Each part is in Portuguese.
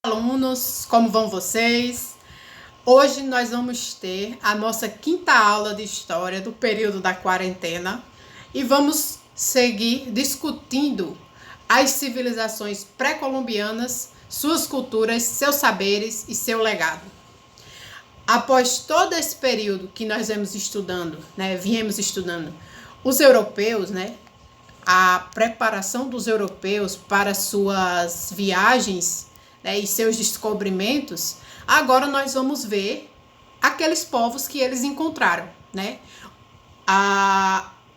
Alunos, como vão vocês? Hoje nós vamos ter a nossa quinta aula de história do período da quarentena e vamos seguir discutindo as civilizações pré-colombianas, suas culturas, seus saberes e seu legado. Após todo esse período que nós viemos estudando, os europeus, a preparação dos europeus para suas viagens, e seus descobrimentos, agora nós vamos ver aqueles povos que eles encontraram,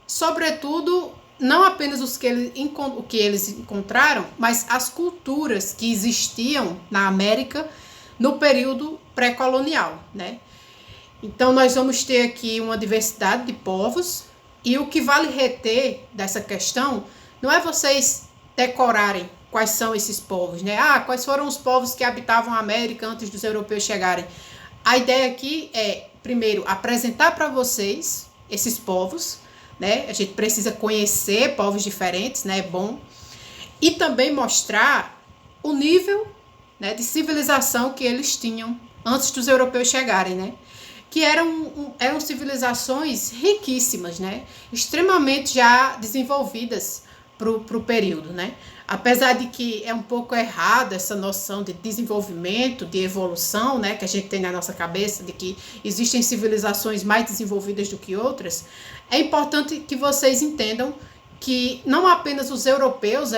sobretudo, não apenas o que eles encontraram, mas as culturas que existiam na América no período pré-colonial, Então, nós vamos ter aqui uma diversidade de povos, e o que vale reter dessa questão não é vocês decorarem quais são esses povos, quais foram os povos que habitavam a América antes dos europeus chegarem. A ideia aqui é, primeiro, apresentar para vocês esses povos, A gente precisa conhecer povos diferentes, é bom. E também mostrar o nível, de civilização que eles tinham antes dos europeus chegarem, que eram civilizações riquíssimas, extremamente já desenvolvidas para o período, Apesar de que é um pouco errado essa noção de desenvolvimento, de evolução, que a gente tem na nossa cabeça, de que existem civilizações mais desenvolvidas do que outras, é importante que vocês entendam que não apenas os europeus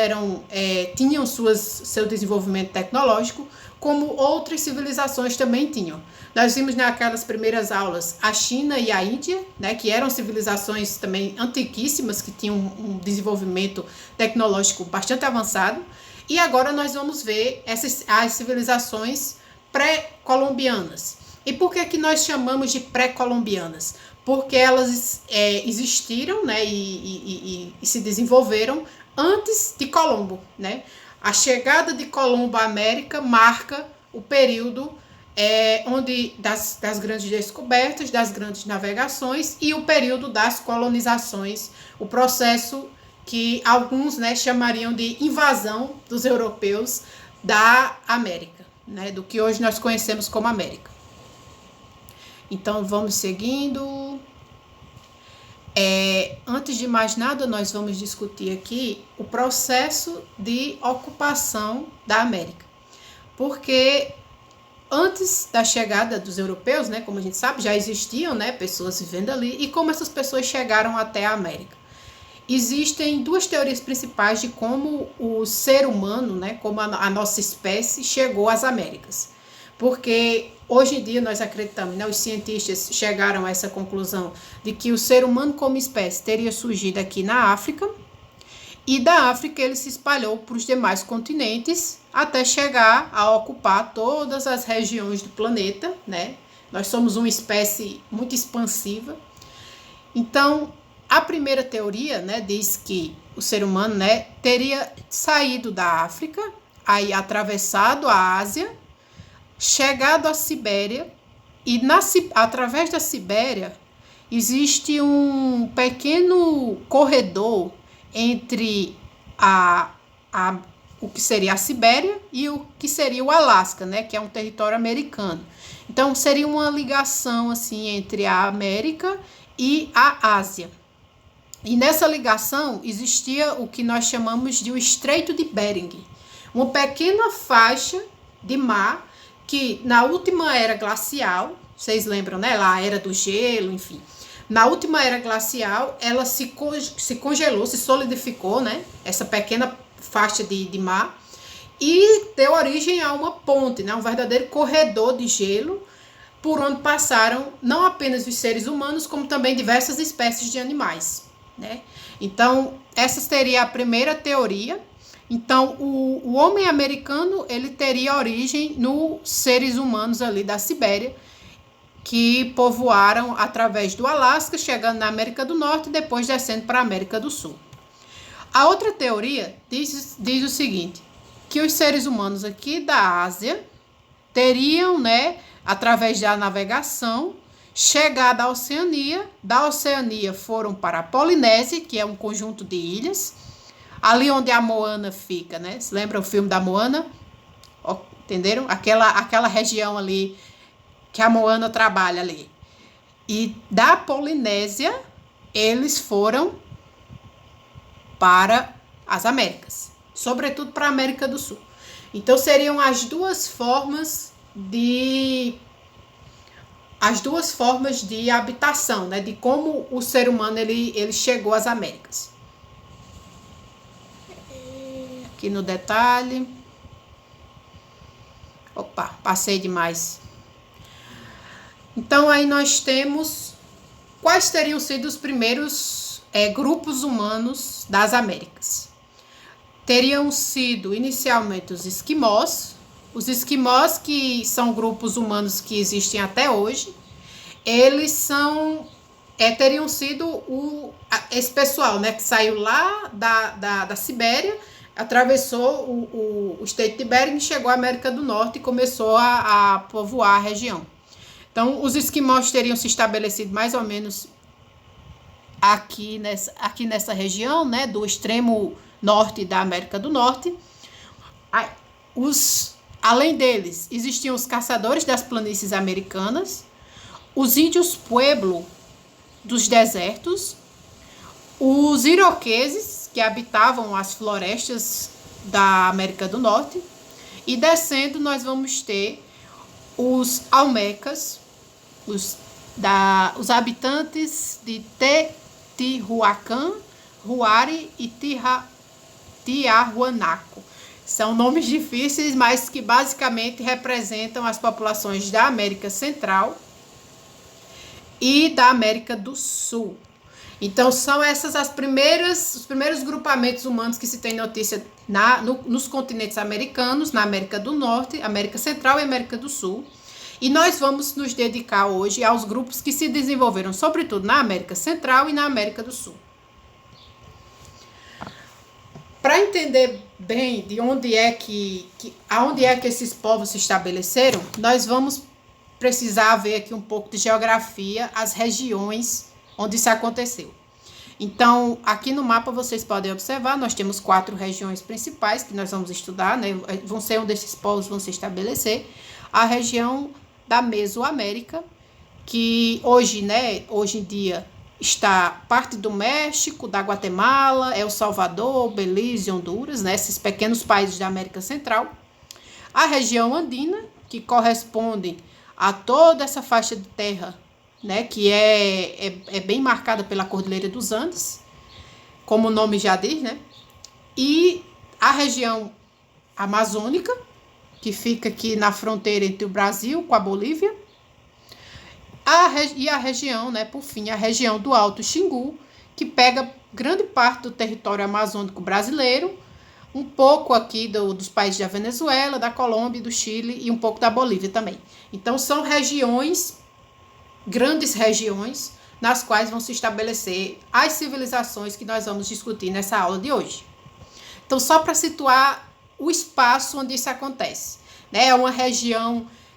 tinham seu desenvolvimento tecnológico, como outras civilizações também tinham. Nós vimos naquelas primeiras aulas a China e a Índia, que eram civilizações também antiquíssimas, que tinham um desenvolvimento tecnológico bastante avançado. E agora nós vamos ver as civilizações pré-colombianas. E por que nós chamamos de pré-colombianas? Porque elas existiram, e se desenvolveram antes de Colombo, A chegada de Colombo à América marca o período onde das grandes descobertas, das grandes navegações e o período das colonizações, o processo que alguns chamariam de invasão dos europeus da América, do que hoje nós conhecemos como América. Então, vamos seguindo. Antes de mais nada, nós vamos discutir aqui o processo de ocupação da América. Porque antes da chegada dos europeus, como a gente sabe, já existiam pessoas vivendo ali. E como essas pessoas chegaram até a América? Existem duas teorias principais de como o ser humano, como a nossa espécie, chegou às Américas. Porque hoje em dia nós acreditamos, os cientistas chegaram a essa conclusão de que o ser humano como espécie teria surgido aqui na África, e da África ele se espalhou para os demais continentes até chegar a ocupar todas as regiões do planeta, Nós somos uma espécie muito expansiva. Então, a primeira teoria, diz que o ser humano, teria saído da África, aí atravessado a Ásia, chegado à Sibéria, e através da Sibéria existe um pequeno corredor entre o que seria a Sibéria e o que seria o Alasca, que é um território americano. Então, seria uma ligação assim, entre a América e a Ásia. E nessa ligação existia o que nós chamamos de o Estreito de Bering, uma pequena faixa de mar que na última era glacial, vocês lembram, lá a era do gelo, enfim. Na última era glacial, ela se congelou, se solidificou, essa pequena faixa de mar, e deu origem a uma ponte, um verdadeiro corredor de gelo, por onde passaram não apenas os seres humanos, como também diversas espécies de animais, Então, essa seria a primeira teoria. Então, o homem americano, ele teria origem nos seres humanos ali da Sibéria, que povoaram através do Alasca, chegando na América do Norte e depois descendo para a América do Sul. A outra teoria diz o seguinte, que os seres humanos aqui da Ásia teriam, através da navegação, chegado à Oceania. Da Oceania foram para a Polinésia, que é um conjunto de ilhas, ali onde a Moana fica, Se lembra o filme da Moana? entenderam? Aquela região ali que a Moana trabalha ali. E da Polinésia, eles foram para as Américas, sobretudo para a América do Sul. Então, seriam as duas formas de habitação, né? De como o ser humano ele chegou às Américas. Aqui no detalhe. Opa, passei demais. Então, aí nós temos quais teriam sido os primeiros grupos humanos das Américas. Teriam sido inicialmente os esquimós. Os esquimós, que são grupos humanos que existem até hoje, eles teriam sido esse pessoal, né, que saiu lá da Sibéria, atravessou o Estreito de Bering, chegou à América do Norte e começou a povoar a região. Então, os esquimós teriam se estabelecido mais ou menos aqui nessa região, né, do extremo norte da América do Norte. Além deles, existiam os caçadores das planícies americanas, os índios Pueblo dos desertos, os iroqueses, que habitavam as florestas da América do Norte, e descendo nós vamos ter os Olmecas, os habitantes de Teotihuacan, Huari e Tiahuanaco. São nomes difíceis, mas que basicamente representam as populações da América Central e da América do Sul. Então, são essas os primeiros grupamentos humanos que se tem notícia nos continentes americanos, na América do Norte, América Central e América do Sul. E nós vamos nos dedicar hoje aos grupos que se desenvolveram, sobretudo na América Central e na América do Sul. Para entender bem de aonde é que esses povos se estabeleceram, nós vamos precisar ver aqui um pouco de geografia, as regiões onde isso aconteceu. Então, aqui no mapa vocês podem observar, nós temos 4 regiões principais que nós vamos estudar, né? Vão ser onde esses povos vão se estabelecer. A região da Mesoamérica, que hoje em dia está parte do México, da Guatemala, El Salvador, Belize, Honduras, né, esses pequenos países da América Central. A região andina, que corresponde a toda essa faixa de terra, né, que é bem marcada pela Cordilheira dos Andes, como o nome já diz, né? E a região amazônica, que fica aqui na fronteira entre o Brasil com a Bolívia. E a região, né, por fim, a região do Alto Xingu, que pega grande parte do território amazônico brasileiro, um pouco aqui dos países da Venezuela, da Colômbia, do Chile e um pouco da Bolívia também. Então, são regiões, grandes regiões, nas quais vão se estabelecer as civilizações que nós vamos discutir nessa aula de hoje. Então, só para situar o espaço onde isso acontece, né?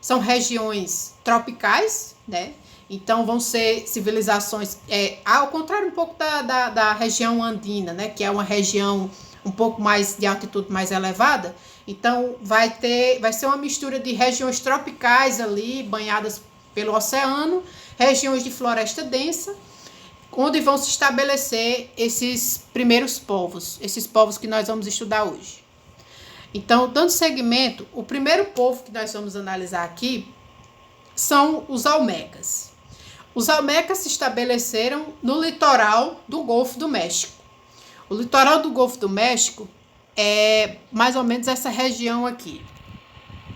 São regiões tropicais, né? Então, vão ser civilizações, ao contrário um pouco da região andina, né? Que é uma região um pouco mais de altitude mais elevada. Então, vai ser uma mistura de regiões tropicais ali, banhadas pelo oceano, regiões de floresta densa, onde vão se estabelecer esses primeiros povos, esses povos que nós vamos estudar hoje. Então, dando seguimento, o primeiro povo que nós vamos analisar aqui são os Olmecas. Os Olmecas se estabeleceram no litoral do Golfo do México. O litoral do Golfo do México é mais ou menos essa região aqui.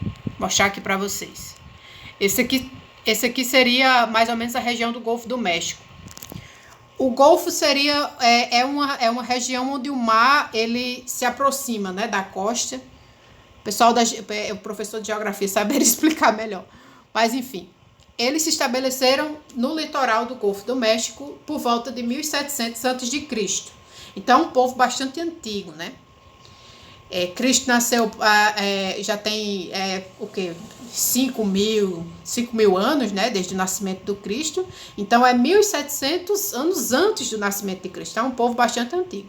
Vou mostrar aqui para vocês. Esse aqui seria mais ou menos a região do Golfo do México. O Golfo seria uma região onde o mar ele se aproxima, né, da costa. O professor de geografia saberia explicar melhor. Mas, enfim, eles se estabeleceram no litoral do Golfo do México por volta de 1700 a.C. Então, é um povo bastante antigo, né? Cristo nasceu, já tem 5 mil anos, né, desde o nascimento do Cristo. Então, é 1700 anos antes do nascimento de Cristo. É um povo bastante antigo.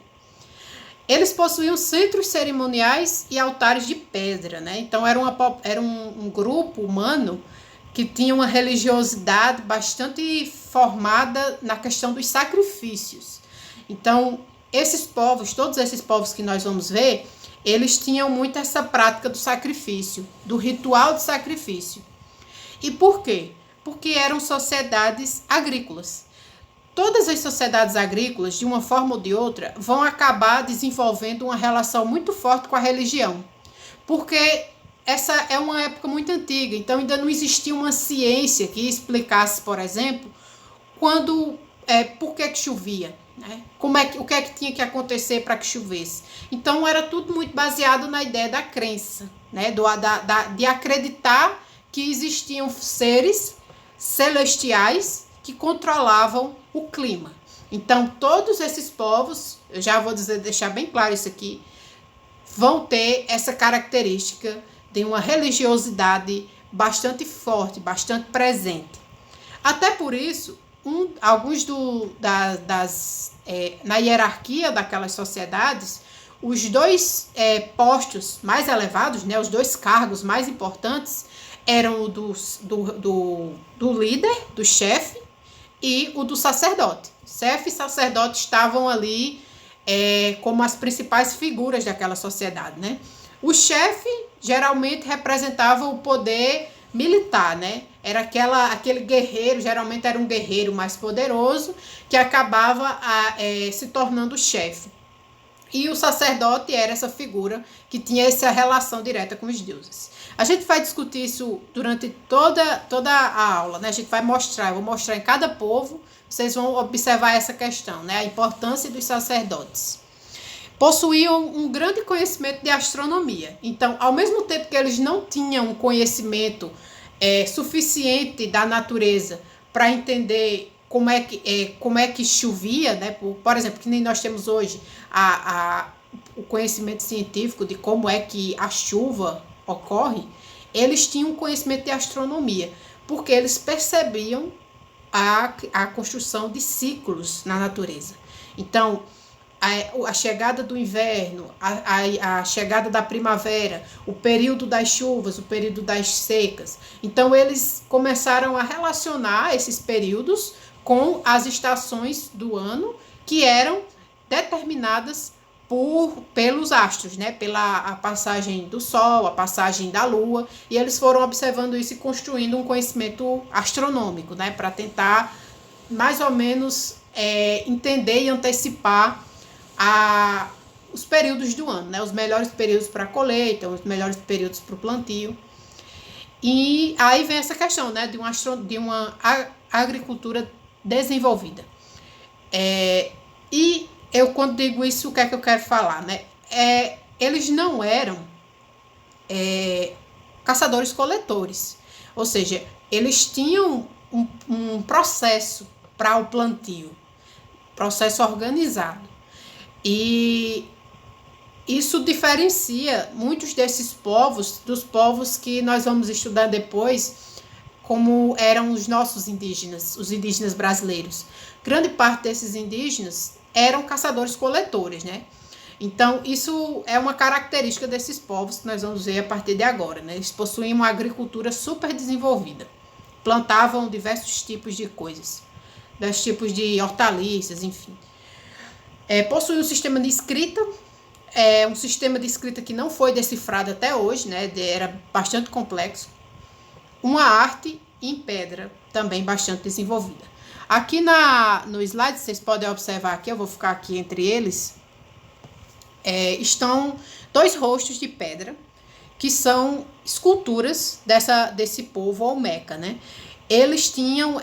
Eles possuíam centros cerimoniais e altares de pedra, né? Então era um grupo humano que tinha uma religiosidade bastante formada na questão dos sacrifícios. Então, esses povos, todos esses povos que nós vamos ver, eles tinham muito essa prática do sacrifício, do ritual de sacrifício. E por quê? Porque eram sociedades agrícolas. Todas as sociedades agrícolas, de uma forma ou de outra, vão acabar desenvolvendo uma relação muito forte com a religião. Porque essa é uma época muito antiga, então ainda não existia uma ciência que explicasse, por exemplo, por que chovia, né? O que é que tinha que acontecer para que chovesse. Então era tudo muito baseado na ideia da crença, né? De acreditar que existiam seres celestiais que controlavam o clima. Então todos esses povos, eu já vou deixar bem claro isso aqui, vão ter essa característica de uma religiosidade bastante forte, bastante presente. Até por isso, alguns na hierarquia daquelas sociedades, os dois postos mais elevados, né, os dois cargos mais importantes, eram o do líder, do chefe, e o do sacerdote. Chefe e sacerdote estavam ali como as principais figuras daquela sociedade, né? O chefe geralmente representava o poder militar, né? Era aquele guerreiro, geralmente era um guerreiro mais poderoso, que acabava se tornando chefe. E o sacerdote era essa figura que tinha essa relação direta com os deuses. A gente vai discutir isso durante toda a aula, né? A gente vai eu vou mostrar em cada povo, vocês vão observar essa questão, né? A importância dos sacerdotes. Possuíam um grande conhecimento de astronomia. Então, ao mesmo tempo que eles não tinham um conhecimento suficiente da natureza para entender como é que chovia, né? Por exemplo, que nem nós temos hoje o conhecimento científico de como é que a chuva ocorre, eles tinham um conhecimento de astronomia, porque eles percebiam a construção de ciclos na natureza. Então, a chegada do inverno, a chegada da primavera, o período das chuvas, o período das secas. Então, eles começaram a relacionar esses períodos com as estações do ano que eram determinadas pelos astros, né? Pela passagem do Sol, a passagem da Lua, e eles foram observando isso e construindo um conhecimento astronômico, né? Para tentar mais ou menos entender e antecipar os períodos do ano, né? Os melhores períodos para a colheita, os melhores períodos para o plantio. E aí vem essa questão, né? De uma agricultura desenvolvida. E eu, quando digo isso, o que é que eu quero falar, né? Eles não eram caçadores-coletores. Ou seja, eles tinham um processo para o plantio, processo organizado. E isso diferencia muitos desses povos dos povos que nós vamos estudar depois, como eram os nossos indígenas, os indígenas brasileiros. Grande parte desses indígenas eram caçadores-coletores, né? Então, isso é uma característica desses povos que nós vamos ver a partir de agora, né? Eles possuíam uma agricultura super desenvolvida. Plantavam diversos tipos de coisas, diversos tipos de hortaliças, enfim. Possuíam um sistema de escrita, um sistema de escrita que não foi decifrado até hoje, né? Era bastante complexo. Uma arte em pedra, também bastante desenvolvida. Aqui no slide, vocês podem observar aqui, eu vou ficar aqui entre eles, estão dois rostos de pedra, que são esculturas desse povo olmeca, né? Eles tinham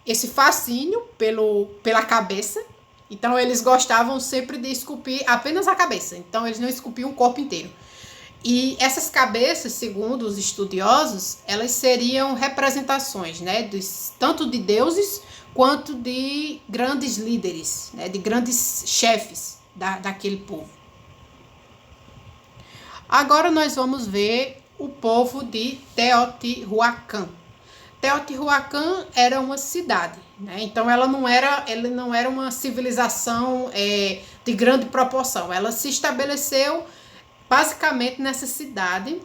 esse fascínio pela cabeça, então eles gostavam sempre de esculpir apenas a cabeça, então eles não esculpiam o corpo inteiro. E essas cabeças, segundo os estudiosos, elas seriam representações, né, tanto de deuses quanto de grandes líderes, né, de grandes chefes daquele povo. Agora nós vamos ver o povo de Teotihuacan. Teotihuacan era uma cidade, né? Então ela não era uma civilização de grande proporção. Ela se estabeleceu basicamente nessa cidade,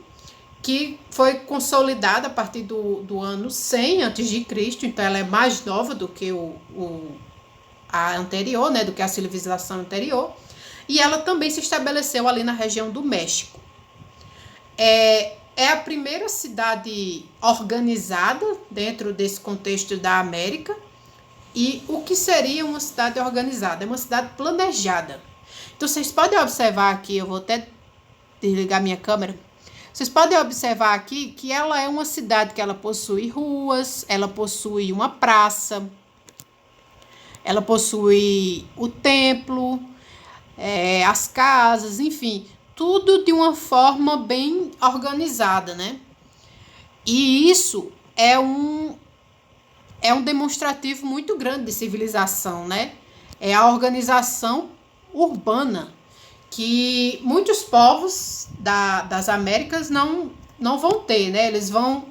que foi consolidada a partir do ano 100 a.C., então ela é mais nova do que a anterior, né, do que a civilização anterior, e ela também se estabeleceu ali na região do México. É a primeira cidade organizada dentro desse contexto da América. E o que seria uma cidade organizada? É uma cidade planejada. Então, vocês podem observar aqui, eu vou até desligar minha câmera. Vocês podem observar aqui que ela é uma cidade que ela possui ruas, ela possui uma praça, ela possui o templo, as casas, enfim, tudo de uma forma bem organizada, né? E isso é um demonstrativo muito grande de civilização, né? É a organização urbana que muitos povos das Américas não vão ter, né? Eles vão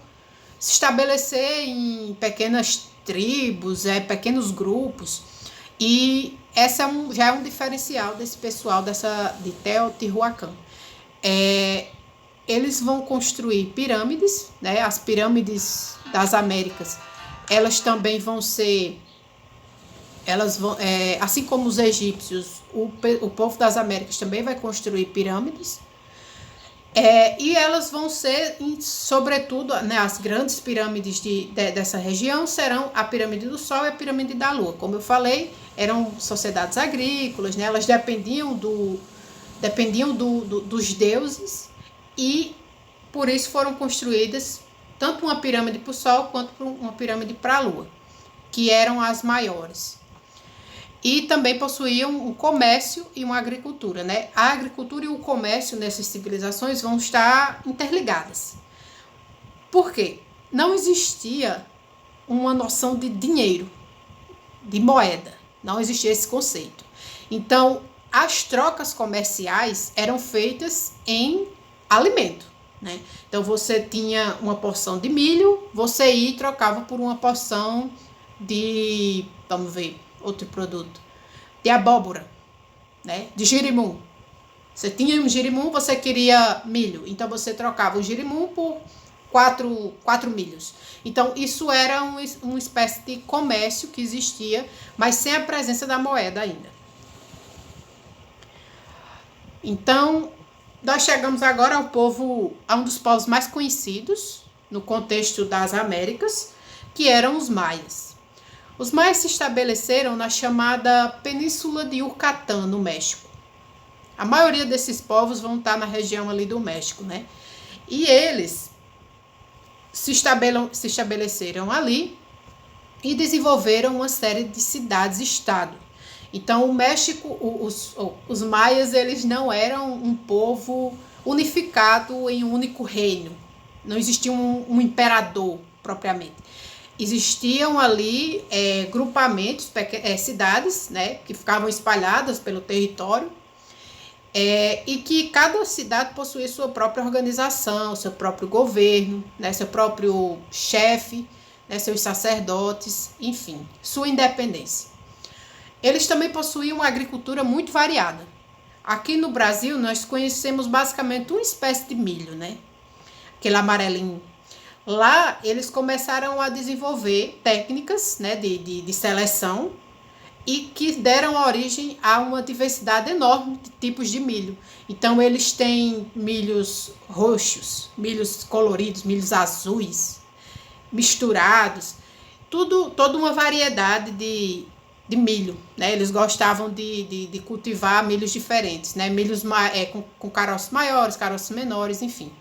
se estabelecer em pequenas tribos, pequenos grupos, e essa já é um diferencial desse pessoal de Teotihuacan. Eles vão construir pirâmides, né? As pirâmides das Américas, elas também vão ser, assim como os egípcios, o povo das Américas também vai construir pirâmides, e elas vão ser, sobretudo, né, as grandes pirâmides dessa região serão a pirâmide do Sol e a pirâmide da Lua. Como eu falei, eram sociedades agrícolas, né, elas dependiam dos deuses, e por isso foram construídas tanto uma pirâmide para o Sol quanto uma pirâmide para a Lua, que eram as maiores. E também possuíam um comércio e uma agricultura, né? A agricultura e o comércio nessas civilizações vão estar interligadas. Por quê? Não existia uma noção de dinheiro, de moeda. Não existia esse conceito. Então, as trocas comerciais eram feitas em alimento, né? Então, você tinha uma porção de milho, você ia e trocava por uma porção de, vamos ver, outro produto, de abóbora, né? De girimum. Você tinha um girimum, você queria milho, então você trocava o girimum por 4 milhos. Então, isso era uma espécie de comércio que existia, mas sem a presença da moeda ainda. Então, nós chegamos agora a um dos povos mais conhecidos no contexto das Américas, que eram os maias. Os maias se estabeleceram na chamada Península de Yucatán, no México. A maioria desses povos vão estar na região ali do México, né? E eles se estabeleceram ali e desenvolveram uma série de cidades-estado. Então, o México, os maias, eles não eram um povo unificado em um único reino. Não existia um imperador, propriamente. Existiam ali grupamentos, cidades, né, que ficavam espalhadas pelo território, e que cada cidade possuía sua própria organização, seu próprio governo, né, seu próprio chefe, né, seus sacerdotes, enfim, sua independência. Eles também possuíam uma agricultura muito variada. Aqui no Brasil, nós conhecemos basicamente uma espécie de milho, né? Aquele amarelinho. Lá, eles começaram a desenvolver técnicas, né, de seleção, e que deram origem a uma diversidade enorme de tipos de milho. Então, eles têm milhos roxos, milhos coloridos, milhos azuis, misturados, toda uma variedade de milho, né? Eles gostavam de cultivar milhos diferentes, né? Milhos com caroços maiores, caroços menores, enfim.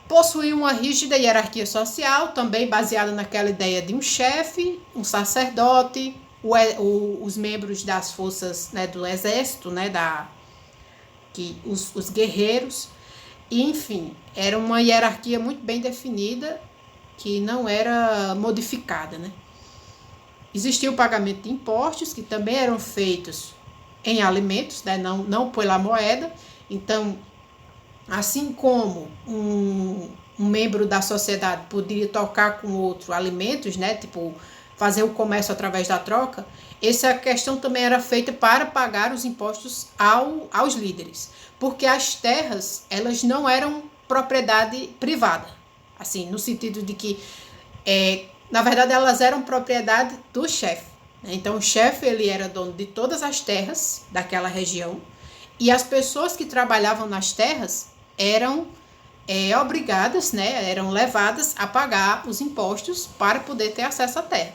Possuía uma rígida hierarquia social, também baseada naquela ideia de um chefe, um sacerdote, os membros das forças, né, do exército, né, os guerreiros, e, enfim, era uma hierarquia muito bem definida, que não era modificada, né? Existia o pagamento de impostos, que também eram feitos em alimentos, né, não pela moeda. Então, assim como um membro da sociedade poderia trocar com outro alimentos, né, tipo fazer o comércio através da troca, essa questão também era feita para pagar os impostos aos líderes, porque as terras, elas não eram propriedade privada, assim, no sentido de que, na verdade, elas eram propriedade do chefe. Então, o chefe, ele era dono de todas as terras daquela região, e as pessoas que trabalhavam nas terras eram obrigadas, né, eram levadas a pagar os impostos para poder ter acesso à terra.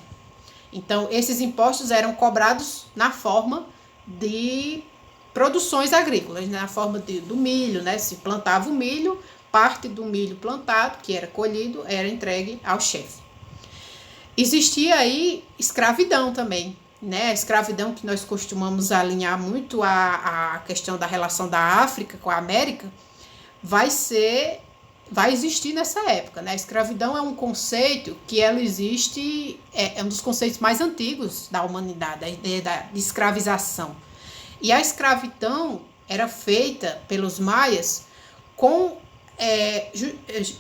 Então, esses impostos eram cobrados na forma de produções agrícolas, na forma do milho, né? Se plantava o milho, parte do milho plantado, que era colhido, era entregue ao chefe. Existia aí escravidão também, né? A escravidão que nós costumamos alinhar muito a questão da relação da África com a América, vai existir nessa época, né? A escravidão é um conceito que ela existe, é um dos conceitos mais antigos da humanidade, a ideia de escravização. E a escravidão era feita pelos maias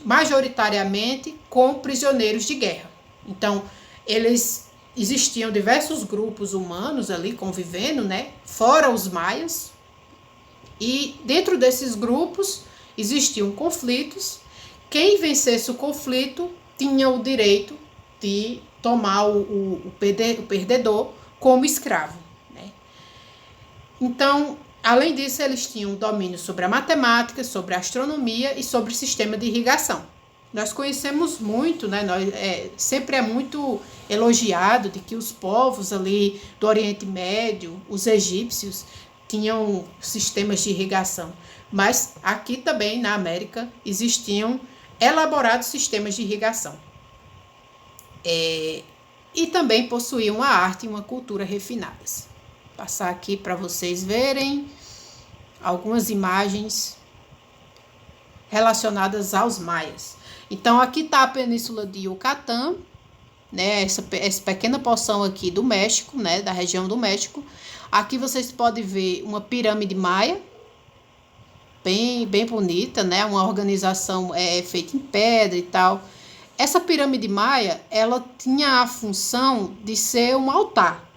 majoritariamente com prisioneiros de guerra. Então, existiam diversos grupos humanos ali convivendo, né? Fora os maias, e dentro desses grupos existiam conflitos. Quem vencesse o conflito tinha o direito de tomar o perdedor como escravo, né? Então, além disso, eles tinham domínio sobre a matemática, sobre a astronomia e sobre o sistema de irrigação. Nós conhecemos muito, né? Sempre é muito elogiado de que os povos ali do Oriente Médio, os egípcios, tinham sistemas de irrigação. Mas aqui também na América existiam elaborados sistemas de irrigação. E também possuíam uma arte e uma cultura refinadas. Vou passar aqui para vocês verem algumas imagens relacionadas aos maias. Então, aqui está a península de Yucatán, né? Essa pequena porção aqui do México, né? Da região do México. Aqui vocês podem ver uma pirâmide maia, bem bonita, né? Uma organização feita em pedra e tal. Essa pirâmide maia, ela tinha a função de ser um altar.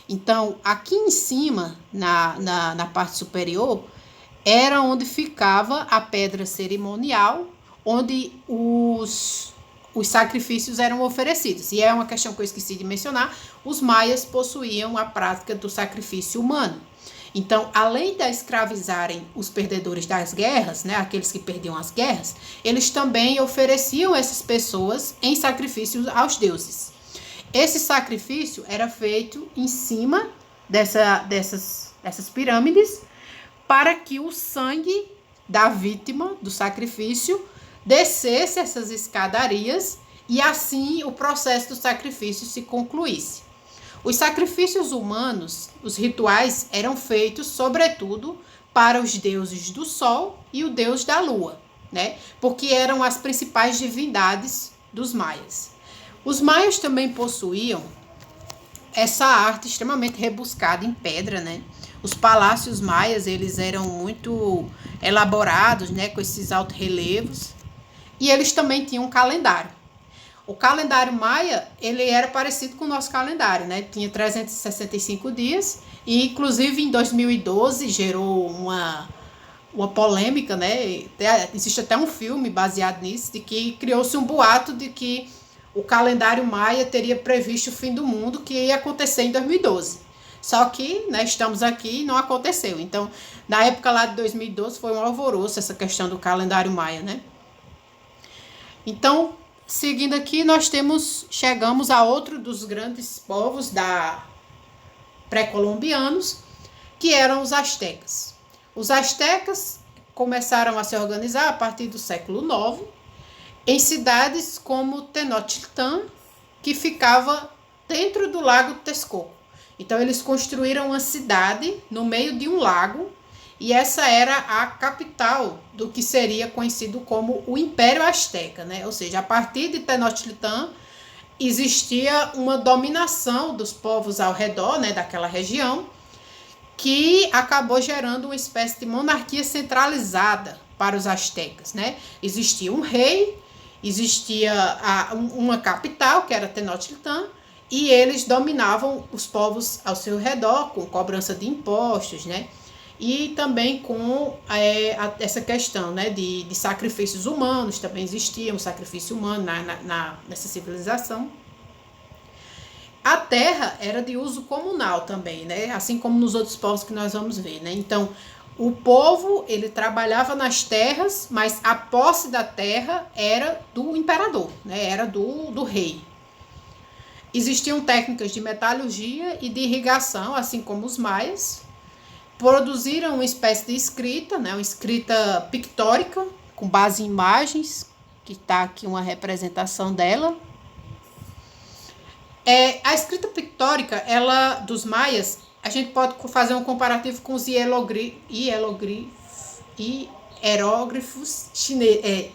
Então, aqui em cima, na parte superior, era onde ficava a pedra cerimonial, onde os sacrifícios eram oferecidos. E é uma questão que eu esqueci de mencionar, os maias possuíam a prática do sacrifício humano. Então, além de escravizarem os perdedores das guerras, né, aqueles que perdiam as guerras, eles também ofereciam essas pessoas em sacrifícios aos deuses. Esse sacrifício era feito em cima dessas pirâmides, para que o sangue da vítima do sacrifício descesse essas escadarias e assim o processo do sacrifício se concluísse. Os sacrifícios humanos, os rituais, eram feitos sobretudo para os deuses do sol e o deus da lua, né? Porque eram as principais divindades dos maias. Os maias também possuíam essa arte extremamente rebuscada em pedra, né? Os palácios maias, eles eram muito elaborados, né, com esses altos-relevos. E eles também tinham um calendário. O calendário maia, ele era parecido com o nosso calendário, né? Tinha 365 dias e, inclusive, em 2012 gerou uma polêmica, né? Existe até um filme baseado nisso, de que criou-se um boato de que o calendário maia teria previsto o fim do mundo, que ia acontecer em 2012. Só que, né, estamos aqui e não aconteceu. Então, na época lá de 2012, foi um alvoroço essa questão do calendário maia, né? Então, seguindo aqui, chegamos a outro dos grandes povos pré-colombianos, que eram os astecas. Os astecas começaram a se organizar a partir do século IX, em cidades como Tenochtitlán, que ficava dentro do lago Texcoco. Então, eles construíram uma cidade no meio de um lago, e essa era a capital do que seria conhecido como o Império Azteca, né? Ou seja, a partir de Tenochtitlán existia uma dominação dos povos ao redor, né, daquela região, que acabou gerando uma espécie de monarquia centralizada para os astecas, né? Existia um rei, existia uma capital, que era Tenochtitlán, e eles dominavam os povos ao seu redor com cobrança de impostos, né? E também com essa questão, né, de sacrifícios humanos. Também existia um sacrifício humano nessa civilização. A terra era de uso comunal também, né? Assim como nos outros povos que nós vamos ver, né? Então, o povo, ele trabalhava nas terras, mas a posse da terra era do imperador, né? Era do rei. Existiam técnicas de metalurgia e de irrigação, assim como os maias. Produziram uma espécie de escrita, né? Uma escrita pictórica, com base em imagens, que está aqui uma representação dela. A escrita pictórica, ela, dos maias, a gente pode fazer um comparativo com os hierógrafos chineses.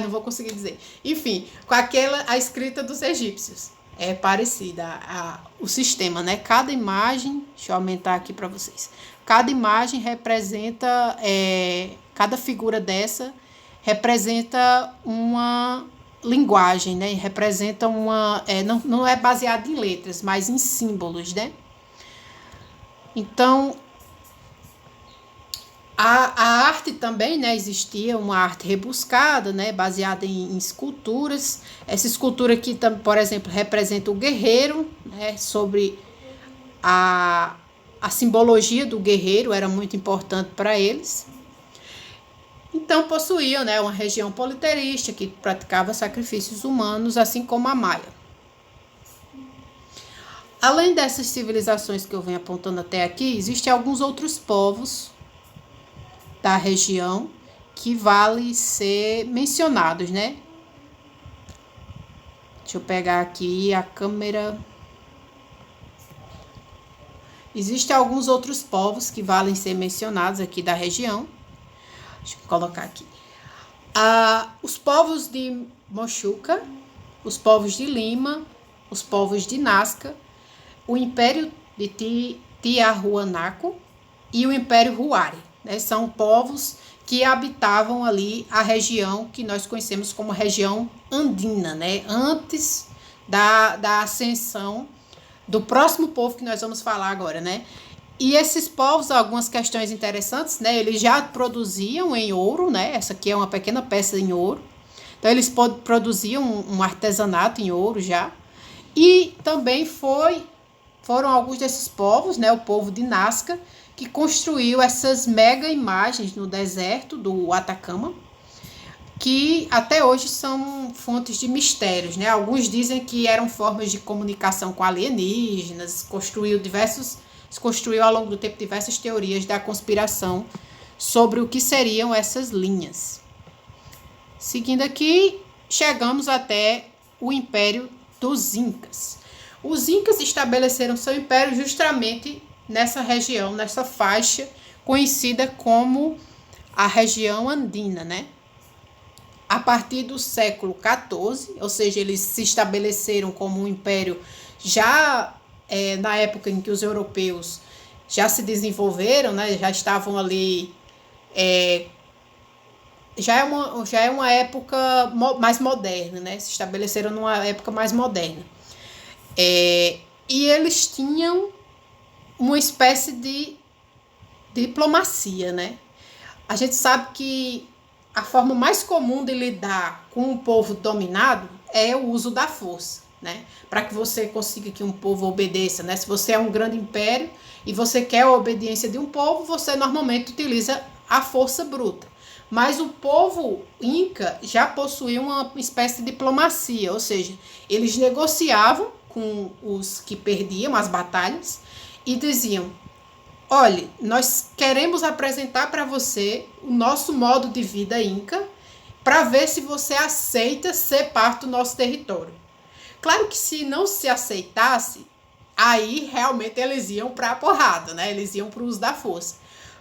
Não vou conseguir dizer. Enfim, com a escrita dos egípcios. É parecida o sistema, né? Cada imagem, deixa eu aumentar aqui para vocês. Cada imagem representa, cada figura dessa representa uma linguagem, né? Representa não é baseado em letras, mas em símbolos, né? Então, a arte também, né? Existia uma arte rebuscada, né? Baseada em esculturas. Essa escultura aqui, por exemplo, representa o guerreiro, né? Sobre a simbologia do guerreiro era muito importante para eles. Então, possuíam, né, uma região politeísta que praticava sacrifícios humanos, assim como a maia. Além dessas civilizações que eu venho apontando até aqui, existem alguns outros povos da região que vale ser mencionados, né? Deixa eu pegar aqui a câmera. Existem alguns outros povos que valem ser mencionados aqui da região. Deixa eu colocar aqui. Os povos de Mochuca, os povos de Lima, os povos de Nazca, o Império de Tiahuanaco e o Império Huari, né? São povos que habitavam ali a região que nós conhecemos como região andina, né? Antes da ascensão do próximo povo que nós vamos falar agora, né? E esses povos, algumas questões interessantes, né? Eles já produziam em ouro, né? Essa aqui é uma pequena peça em ouro. Então, eles produziam um artesanato em ouro já. E também foram alguns desses povos, né? O povo de Nazca, que construiu essas mega imagens no deserto do Atacama, que até hoje são fontes de mistérios, né? Alguns dizem que eram formas de comunicação com alienígenas, se construiu ao longo do tempo diversas teorias da conspiração sobre o que seriam essas linhas. Seguindo aqui, chegamos até o Império dos Incas. Os Incas estabeleceram seu império justamente nessa região, nessa faixa conhecida como a região andina, né? A partir do século XIV, ou seja, eles se estabeleceram como um império já na época em que os europeus já se desenvolveram, né, já estavam ali, já é uma época mais moderna, né, se estabeleceram numa época mais moderna. E eles tinham uma espécie de diplomacia, né? A gente sabe que a forma mais comum de lidar com um povo dominado é o uso da força, né? Para que você consiga que um povo obedeça, né? Se você é um grande império e você quer a obediência de um povo, você normalmente utiliza a força bruta. Mas o povo inca já possuía uma espécie de diplomacia, ou seja, eles negociavam com os que perdiam as batalhas e diziam: olha, nós queremos apresentar para você o nosso modo de vida inca para ver se você aceita ser parte do nosso território. Claro que se não se aceitasse, aí realmente eles iam para a porrada, né? Eles iam para o uso da força.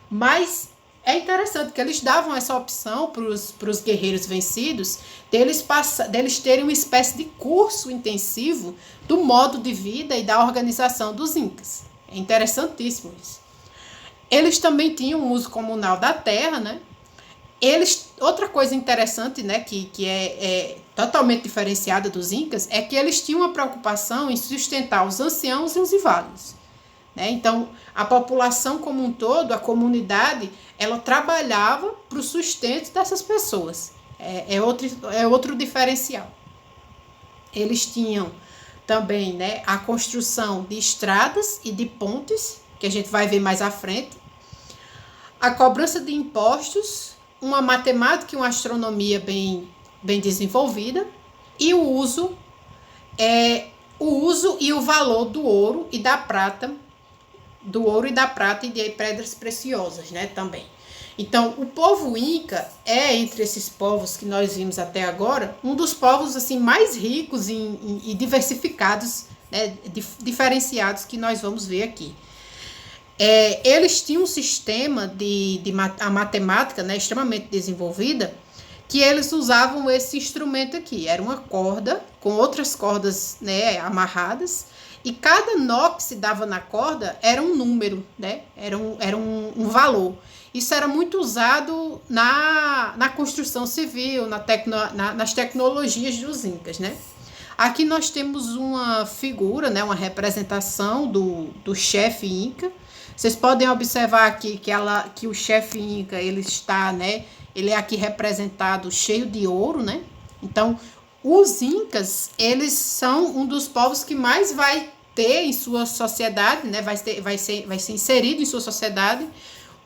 Mas é interessante que eles davam essa opção para os guerreiros vencidos, deles terem uma espécie de curso intensivo do modo de vida e da organização dos incas. É interessantíssimo isso. Eles também tinham um uso comunal da terra, né? Outra coisa interessante, né, que é totalmente diferenciada dos incas, é que eles tinham uma preocupação em sustentar os anciãos e os inválidos, né? Então, a população como um todo, a comunidade, ela trabalhava para o sustento dessas pessoas. É outro diferencial. Eles tinham também, né, a construção de estradas e de pontes, que a gente vai ver mais à frente, a cobrança de impostos, uma matemática e uma astronomia bem desenvolvida, e o uso e o valor do ouro e da prata e de pedras preciosas, né, também. Então, o povo inca entre esses povos que nós vimos até agora, um dos povos assim mais ricos e diversificados, né, diferenciados que nós vamos ver aqui. Eles tinham um sistema a matemática, né, extremamente desenvolvida, que eles usavam esse instrumento aqui. Era uma corda com outras cordas, né, amarradas, e cada nó que se dava na corda era um número, né, era um valor. Isso era muito usado na construção civil, nas tecnologias dos incas, né? Aqui nós temos uma figura, né, uma representação do chefe inca. Vocês podem observar aqui que o chefe inca, ele está, né, ele é aqui representado cheio de ouro, né? Então, os incas, eles são um dos povos que mais vai ter em sua sociedade, né, vai ser inserido em sua sociedade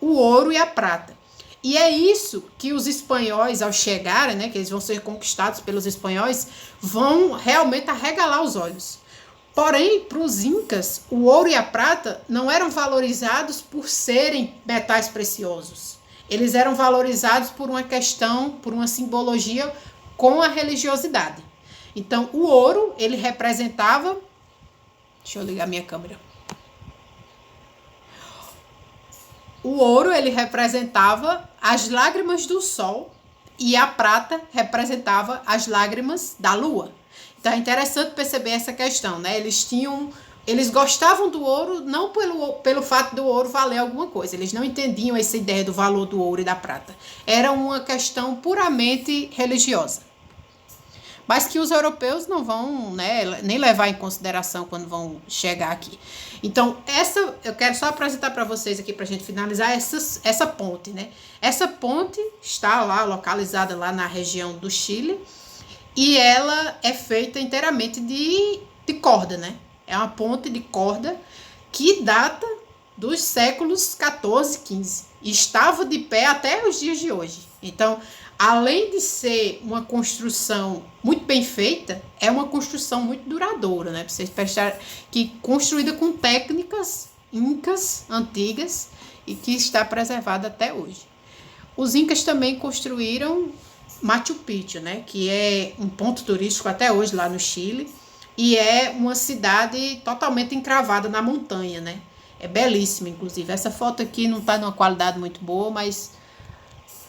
o ouro e a prata. E é isso que os espanhóis, ao chegarem, né, que eles vão ser conquistados pelos espanhóis, vão realmente arregalar os olhos. Porém, para os incas, o ouro e a prata não eram valorizados por serem metais preciosos. Eles eram valorizados por uma simbologia com a religiosidade. Então, o ouro, ele representava... Deixa eu ligar minha câmera. O ouro, ele representava as lágrimas do sol e a prata representava as lágrimas da lua. Então é interessante perceber essa questão, né? Eles gostavam do ouro não pelo fato do ouro valer alguma coisa. Eles não entendiam essa ideia do valor do ouro e da prata. Era uma questão puramente religiosa. Mas que os europeus não vão, né, nem levar em consideração quando vão chegar aqui. Então, eu quero só apresentar para vocês aqui, para a gente finalizar, essa ponte, né? Essa ponte está lá, localizada lá na região do Chile, e ela é feita inteiramente de corda, né? É uma ponte de corda que data dos séculos 14, 15. E estava de pé até os dias de hoje. Então, além de ser uma construção muito bem feita, é uma construção muito duradoura, né? Para vocês prestarem que construída com técnicas incas antigas e que está preservada até hoje. Os incas também construíram Machu Picchu, né? Que é um ponto turístico até hoje lá no Chile e é uma cidade totalmente encravada na montanha, né? É belíssima, inclusive. Essa foto aqui não está numa qualidade muito boa, mas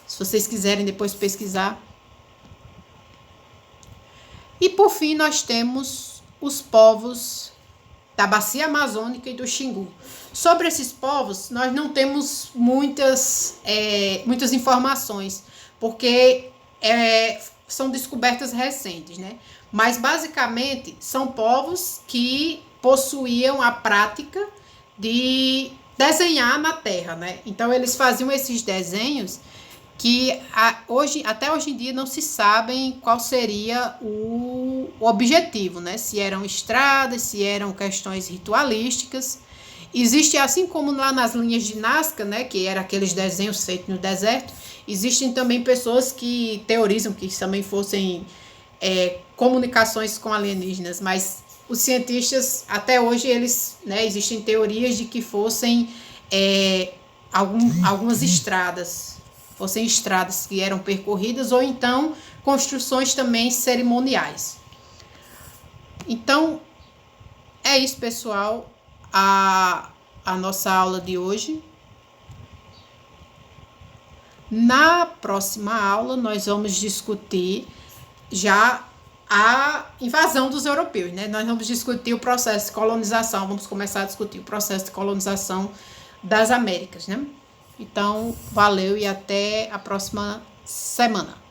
se vocês quiserem depois pesquisar. E por fim nós temos os povos da Bacia Amazônica e do Xingu. Sobre esses povos nós não temos muitas informações, porque são descobertas recentes, né? Mas basicamente são povos que possuíam a prática de desenhar na terra, né? Então eles faziam esses desenhos que até hoje em dia não se sabem qual seria o objetivo, né? Se eram estradas, se eram questões ritualísticas. Existe, assim como lá nas linhas de Nazca, né, que eram aqueles desenhos feitos no deserto, existem também pessoas que teorizam que também fossem comunicações com alienígenas, mas os cientistas, até hoje, eles, né, existem teorias de que fossem algumas estradas, que eram percorridas, ou então construções também cerimoniais. Então, é isso, pessoal, a nossa aula de hoje. Na próxima aula, nós vamos discutir já a invasão dos europeus, né? Nós vamos discutir o processo de colonização, vamos começar a discutir o processo de colonização das Américas, né? Então, valeu e até a próxima semana.